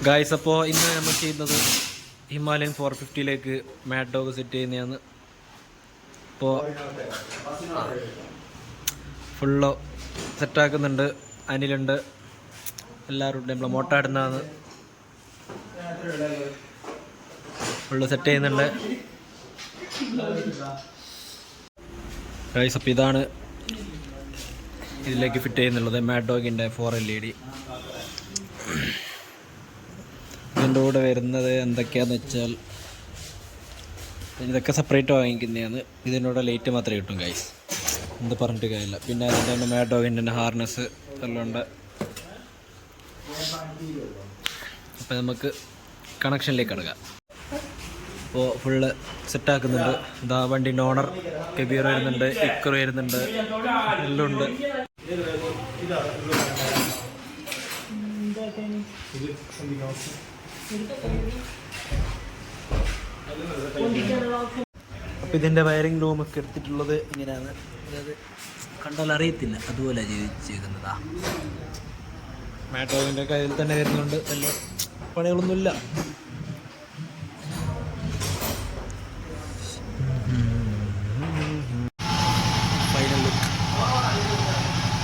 Guys, അപ്പോൾ ഇന്ന് നമ്മൾ ചെയ്യുന്നത് ഹിമാലയൻ 450ലേക്ക് മാഡ് ഡോഗ് സെറ്റ് ചെയ്യുന്നതാണ്. ഇപ്പോൾ ഫുള്ള് സെറ്റാക്കുന്നുണ്ട്. അനിലുണ്ട്, എല്ലാവരും ഉണ്ട്. നമ്മൾ മോട്ടാടുന്നതാണ്. ഫുള്ള് സെറ്റ് ചെയ്യുന്നുണ്ട് ഗായ്സ്. അപ്പോൾ ഇതാണ് ഇതിലേക്ക് ഫിറ്റ് ചെയ്യുന്നുള്ളത്, മാഡ് ഡോഗിൻ്റെ 4 LED. ഇതിൻ്റെ കൂടെ വരുന്നത് എന്തൊക്കെയാണെന്ന് വെച്ചാൽ ഇതൊക്കെ സെപ്പറേറ്റ് വാങ്ങിക്കുന്നതാണ്. ഇതിൻ്റെ കൂടെ ലൈറ്റ് മാത്രമേ കിട്ടും ഗൈസ്, എന്ത് പറഞ്ഞിട്ട് കാര്യമില്ല. പിന്നെ അതിൻ്റെ തന്നെ മാഡ് ഡോഗിൻ്റെ തന്നെ ഹാർനസ് എല്ലാം ഉണ്ട്. അപ്പോൾ നമുക്ക് കണക്ഷനിലേക്ക് കിടക്കാം. അപ്പോൾ ഫുള്ള് സെറ്റാക്കുന്നുണ്ട്. ഇതാ വണ്ടീൻ്റെ ഓണർ കബീർ വരുന്നുണ്ട്, ഇക്കർ വരുന്നുണ്ട്, എല്ലാം ഉണ്ട്. അപ്പോൾ ഇതിൻ്റെ വയറിംഗ് റൂമൊക്കെ എടുത്തിട്ടുള്ളത് ഇങ്ങനെയാണ്. അതായത് കണ്ടാൽ അറിയത്തില്ല, അതുപോലെ ചെയ്തതാ. മാഡ് ഡോഗിൻ്റെ കയ്യിൽ തന്നെ വരുന്നുണ്ട്. വലിയ പണികളൊന്നുമില്ല.